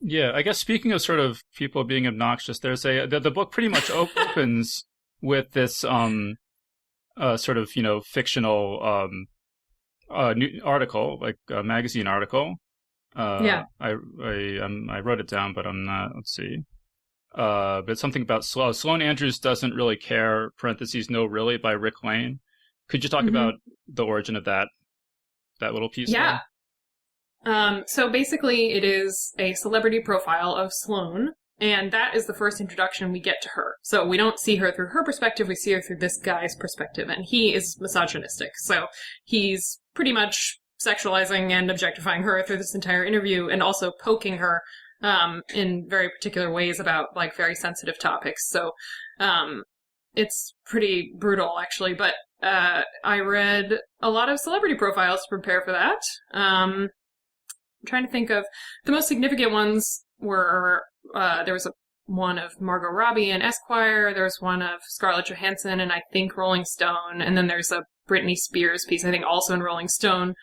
Yeah, I guess speaking of sort of people being obnoxious, the book pretty much opens with this sort of fictional new article, like a magazine article. Yeah. I wrote it down, but I'm not. Let's see. But it's something about Sloane Andrews Doesn't Really Care. (parentheses No Really) by Rick Lane. Could you talk about the origin of that little piece? Yeah. So basically, it is a celebrity profile of Sloane, and that is the first introduction we get to her. So we don't see her through her perspective, we see her through this guy's perspective, and he is misogynistic. So he's pretty much sexualizing and objectifying her through this entire interview, and also poking her in very particular ways about, like, very sensitive topics. So it's pretty brutal, actually, but I read a lot of celebrity profiles to prepare for that. I'm trying to think of the most significant ones were there was one of Margot Robbie in Esquire, there was one of Scarlett Johansson and I think Rolling Stone, and then there's a Britney Spears piece, I think also in Rolling Stone,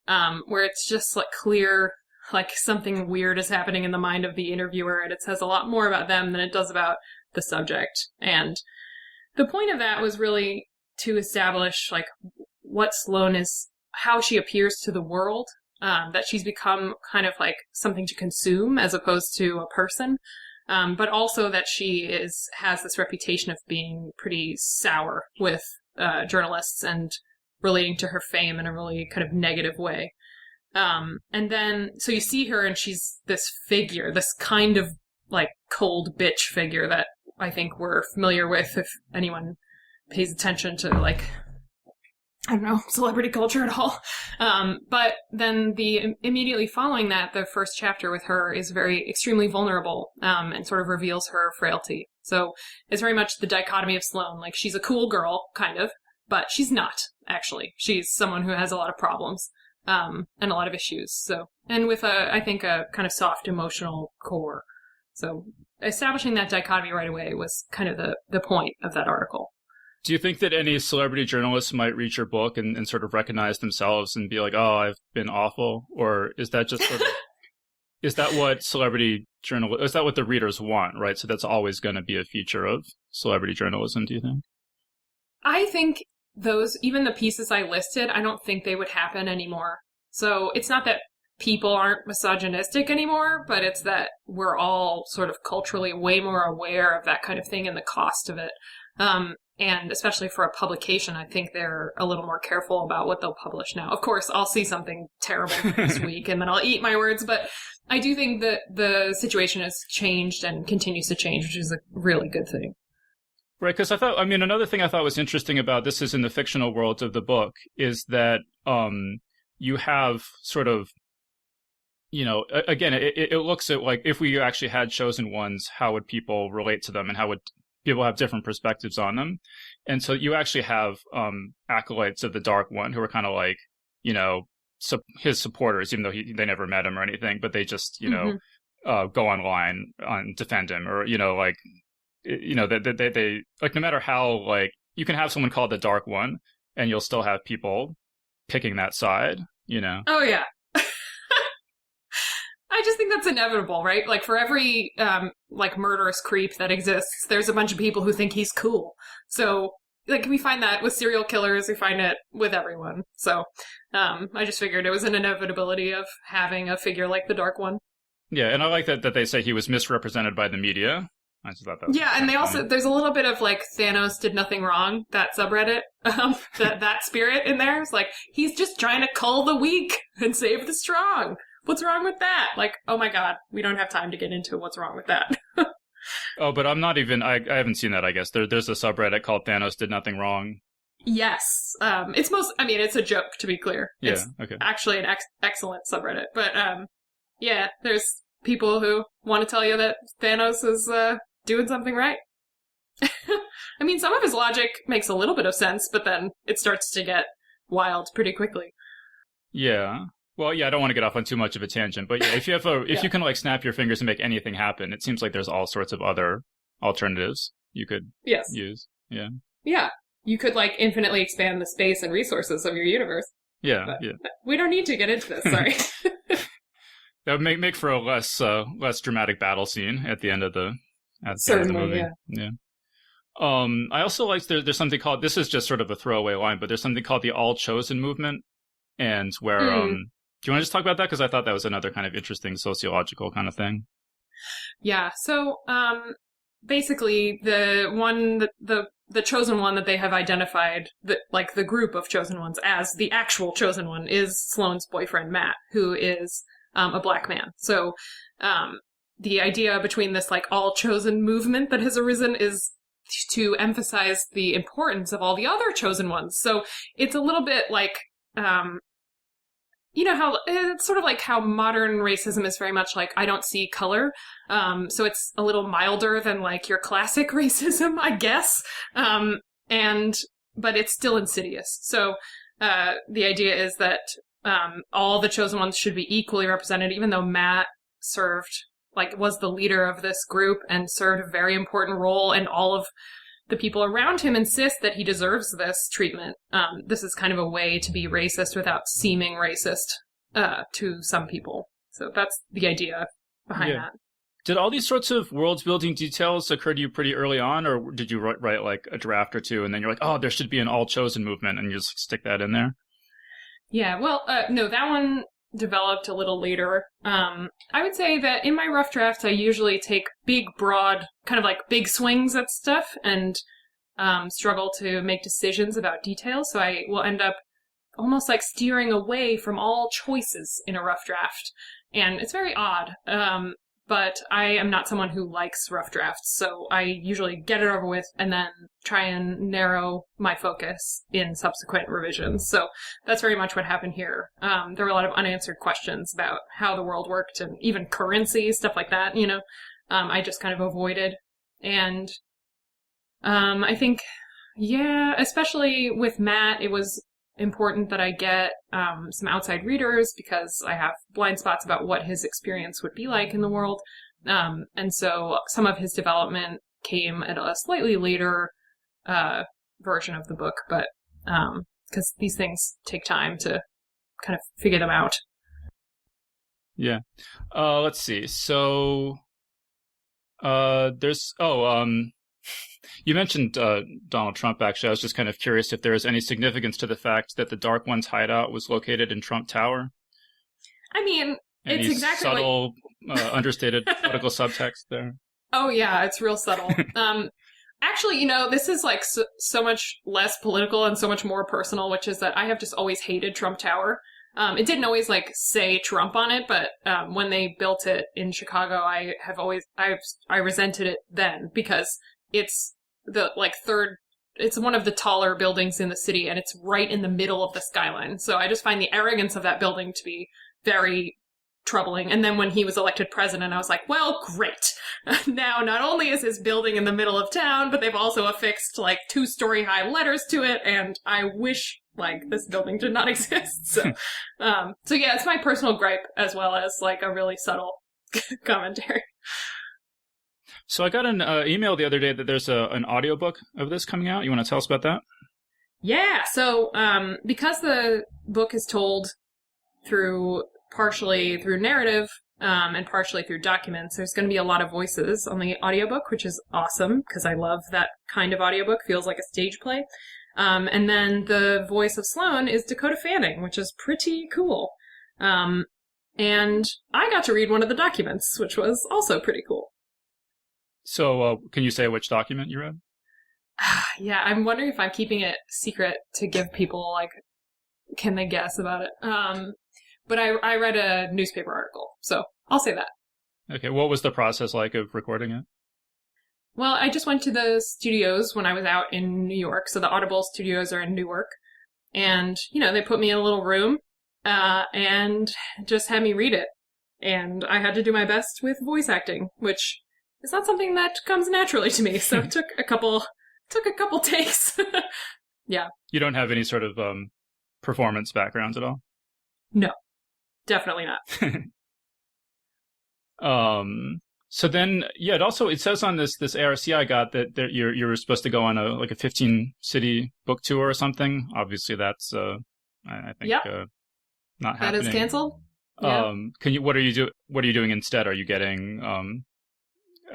where it's just like clear, like something weird is happening in the mind of the interviewer, and it says a lot more about them than it does about the subject. And the point of that was really to establish like what Sloane is, how she appears to the world. that she's become kind of like something to consume as opposed to a person. But also that she has this reputation of being pretty sour with journalists and relating to her fame in a really kind of negative way. And then, so you see her and she's this figure, this kind of like cold bitch figure that I think we're familiar with if anyone pays attention to like, I don't know, celebrity culture at all. But then immediately following that, the first chapter with her is extremely vulnerable, and sort of reveals her frailty. So it's very much the dichotomy of Sloane. Like, she's a cool girl, kind of, but she's not, actually. She's someone who has a lot of problems, and a lot of issues. So, and with I think a kind of soft emotional core. So establishing that dichotomy right away was kind of the point of that article. Do you think that any celebrity journalists might read your book and sort of recognize themselves and be like, oh, I've been awful? Or is that just sort of, is that what is that what the readers want, right? So that's always going to be a feature of celebrity journalism, do you think? I think even the pieces I listed, I don't think they would happen anymore. So it's not that people aren't misogynistic anymore, but it's that we're all sort of culturally way more aware of that kind of thing and the cost of it. And especially for a publication, I think they're a little more careful about what they'll publish now. Of course, I'll see something terrible this week and then I'll eat my words, but I do think that the situation has changed and continues to change, which is a really good thing. Right, because another thing I thought was interesting about this is in the fictional world of the book is that you have sort of, again, it looks at like if we actually had chosen ones, how would people relate to them and how would people have different perspectives on them. And so you actually have acolytes of the Dark One who are kind of like, his supporters, even though they never met him or anything, but they just, go online and defend him or, they like, no matter how, like, you can have someone called the Dark One and you'll still have people picking that side, Oh, yeah. I just think that's inevitable, right? Like, for every, murderous creep that exists, there's a bunch of people who think he's cool. So, like, we find that with serial killers, we find it with everyone. So, I just figured it was an inevitability of having a figure like the Dark One. Yeah, and I like that they say he was misrepresented by the media. I just thought that was and they also, there's a little bit of, like, Thanos did nothing wrong, that subreddit, that spirit in there. It's like, he's just trying to cull the weak and save the strong. What's wrong with that? Like, oh my god, we don't have time to get into what's wrong with that. Oh, but I'm not even, I haven't seen that, I guess. There's a subreddit called Thanos Did Nothing Wrong. Yes. It's a joke, to be clear. Yeah, it's okay. actually an excellent subreddit. But, there's people who want to tell you that Thanos is doing something right. I mean, some of his logic makes a little bit of sense, but then it starts to get wild pretty quickly. Yeah. Well, yeah, I don't want to get off on too much of a tangent, but yeah, if you can like snap your fingers and make anything happen, it seems like there's all sorts of other alternatives you could use. Yeah. Yeah. You could like infinitely expand the space and resources of your universe. Yeah. But yeah. We don't need to get into this, sorry. That would make for a less dramatic battle scene at the end of the movie. Yeah. I also like there's something called, this is just sort of a throwaway line, but there's something called the All Chosen movement, and where do you want to just talk about that? Because I thought that was another kind of interesting sociological kind of thing. Yeah. So, basically, the chosen one that they have identified, the group of chosen ones as the actual chosen one is Sloane's boyfriend, Matt, who is a black man. So, the idea between this, like, all chosen movement that has arisen is to emphasize the importance of all the other chosen ones. So, it's a little bit like, how it's sort of like how modern racism is very much like, I don't see color. So it's a little milder than like your classic racism, I guess. But it's still insidious. So, the idea is that, all the chosen ones should be equally represented, even though Matt was the leader of this group and served a very important role, and all of the people around him insist that he deserves this treatment. This is kind of a way to be racist without seeming racist to some people. So that's the idea behind that. Did all these sorts of world-building details occur to you pretty early on, or did you write like a draft or two, and then you're like, oh, there should be an all-chosen movement, and you just stick that in there? Yeah, well, no, that one developed a little later. I would say that in my rough drafts, I usually take big, broad, kind of like big swings at stuff and struggle to make decisions about details. So I will end up almost like steering away from all choices in a rough draft. And it's very odd. But I am not someone who likes rough drafts, so I usually get it over with and then try and narrow my focus in subsequent revisions. So that's very much what happened here. There were a lot of unanswered questions about how the world worked and even currency, stuff like that, you know. I just kind of avoided. And I think, yeah, especially with Matt, it was important that I get some outside readers because I have blind spots about what his experience would be like in the world. And so some of his development came at a slightly later version of the book, but because these things take time to kind of figure them out. Yeah. Let's see. So you mentioned Donald Trump, actually. I was just kind of curious if there is any significance to the fact that the Dark One's hideout was located in Trump Tower. I mean, it's exactly subtle, understated political subtext there. Oh, yeah, it's real subtle. Actually, you know, this is like so much less political and so much more personal, which is that I have just always hated Trump Tower. It didn't always like say Trump on it, but when they built it in Chicago, I resented it then because it's it's one of the taller buildings in the city, and it's right in the middle of the skyline. So I just find the arrogance of that building to be very troubling. And then when he was elected president, I was like, well, great. Now, not only is his building in the middle of town, but they've also affixed like 2-story high letters to it, and I wish like this building did not exist. So, so yeah, it's my personal gripe as well as like a really subtle commentary. So I got an email the other day that there's an audiobook of this coming out. You want to tell us about that? Yeah. So because the book is told partially through narrative and partially through documents, there's going to be a lot of voices on the audiobook, which is awesome because I love that kind of audiobook. Feels like a stage play. And then the voice of Sloane is Dakota Fanning, which is pretty cool. And I got to read one of the documents, which was also pretty cool. So can you say which document you read? Yeah, I'm wondering if I'm keeping it secret to give people, like, can they guess about it? But I read a newspaper article, so I'll say that. Okay, what was the process like of recording it? Well, I just went to the studios when I was out in New York, so the Audible studios are in Newark. And, you know, they put me in a little room and just had me read it. And I had to do my best with voice acting, which is not something that comes naturally to me, so it took a couple takes. Yeah. You don't have any sort of performance backgrounds at all? No, definitely not. So then, yeah, it says on this ARC I got that you're supposed to go on a 15-city book tour or something. Obviously, that's I think not happening. That is canceled. Yeah. What are you doing instead? Are you getting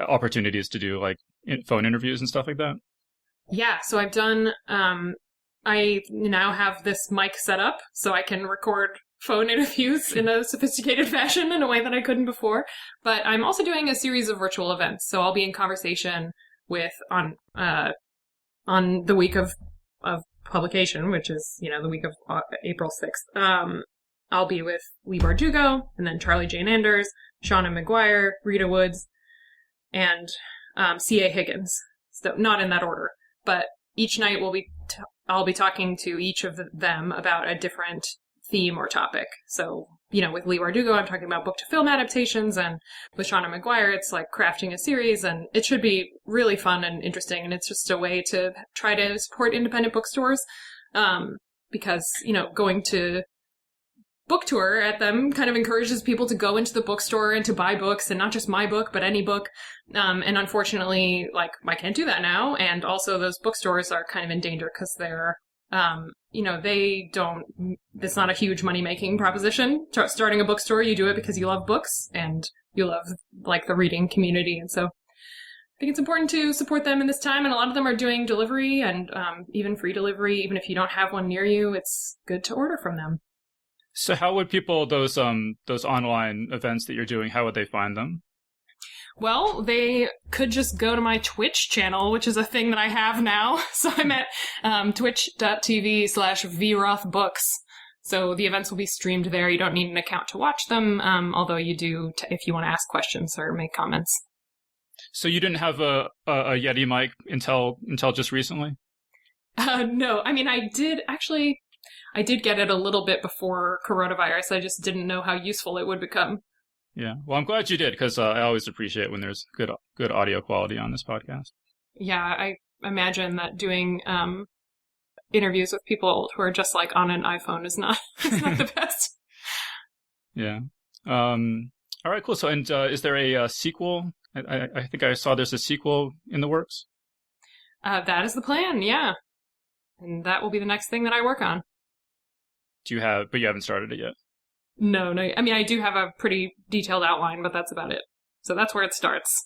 opportunities to do like phone interviews and stuff like that? Yeah, so I've done. I now have this mic set up so I can record phone interviews in a sophisticated fashion in a way that I couldn't before. But I'm also doing a series of virtual events, so I'll be in conversation with on the week of publication, which is the week of April 6th. I'll be with Lee Bardugo, and then Charlie Jane Anders, Shauna McGuire, Rita Woods, and C.A. Higgins. So not in that order, but each night I'll be talking to each of them about a different theme or topic. So, with Lee Bardugo, I'm talking about book-to-film adaptations, and with Shauna McGuire, it's like crafting a series, and it should be really fun and interesting, and it's just a way to try to support independent bookstores, because, going to book tour at them kind of encourages people to go into the bookstore and to buy books, and not just my book, but any book. And unfortunately, I can't do that now. And also those bookstores are kind of in danger because they're, it's not a huge money-making proposition. Starting a bookstore, you do it because you love books and you love, the reading community. And so I think it's important to support them in this time. And a lot of them are doing delivery and even free delivery. Even if you don't have one near you, it's good to order from them. So how would people, those online events that you're doing, how would they find them? Well, they could just go to my Twitch channel, which is a thing that I have now. So I'm at twitch.tv/VRothBooks. So the events will be streamed there. You don't need an account to watch them, although you do if you want to ask questions or make comments. So you didn't have a Yeti mic until just recently? No, I mean, I did get it a little bit before coronavirus. I just didn't know how useful it would become. Yeah. Well, I'm glad you did, because I always appreciate when there's good audio quality on this podcast. Yeah, I imagine that doing interviews with people who are just like on an iPhone is not the best. Yeah. All right, cool. So, and is there a sequel? I think I saw there's a sequel in the works. That is the plan, yeah. And that will be the next thing that I work on. But you haven't started it yet? No. I mean, I do have a pretty detailed outline, but that's about it. So that's where it starts.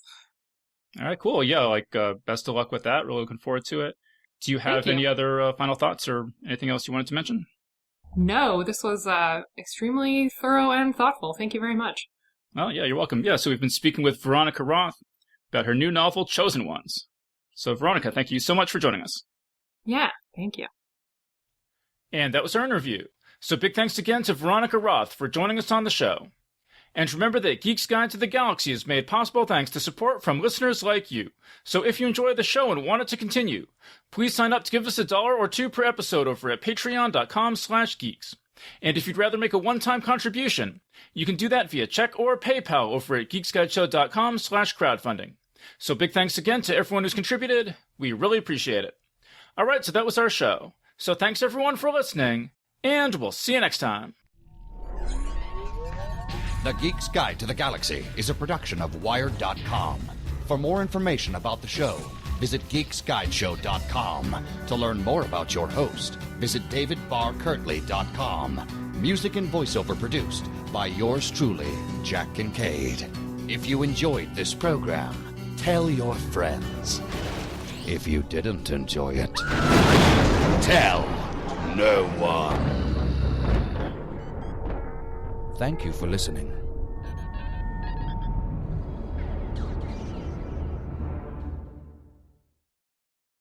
All right, cool. Yeah, best of luck with that. Really looking forward to it. Do you have any other final thoughts or anything else you wanted to mention? No, this was extremely thorough and thoughtful. Thank you very much. Oh, yeah, you're welcome. Yeah, so we've been speaking with Veronica Roth about her new novel, Chosen Ones. So, Veronica, thank you so much for joining us. Yeah, thank you. And that was our interview. So big thanks again to Veronica Roth for joining us on the show. And remember that Geek's Guide to the Galaxy is made possible thanks to support from listeners like you. So if you enjoy the show and want it to continue, please sign up to give us $1 or $2 per episode over at patreon.com/geeks. And if you'd rather make a one-time contribution, you can do that via check or PayPal over at geeksguideshow.com/crowdfunding. So big thanks again to everyone who's contributed. We really appreciate it. All right, so that was our show. So thanks everyone for listening, and we'll see you next time. The Geek's Guide to the Galaxy is a production of Wired.com. For more information about the show, visit geeksguideshow.com. To learn more about your host, visit davidbarrkirtley.com. Music and voiceover produced by yours truly, Jack Kincaid. If you enjoyed this program, tell your friends. If you didn't enjoy it, tell no one. Thank you for listening.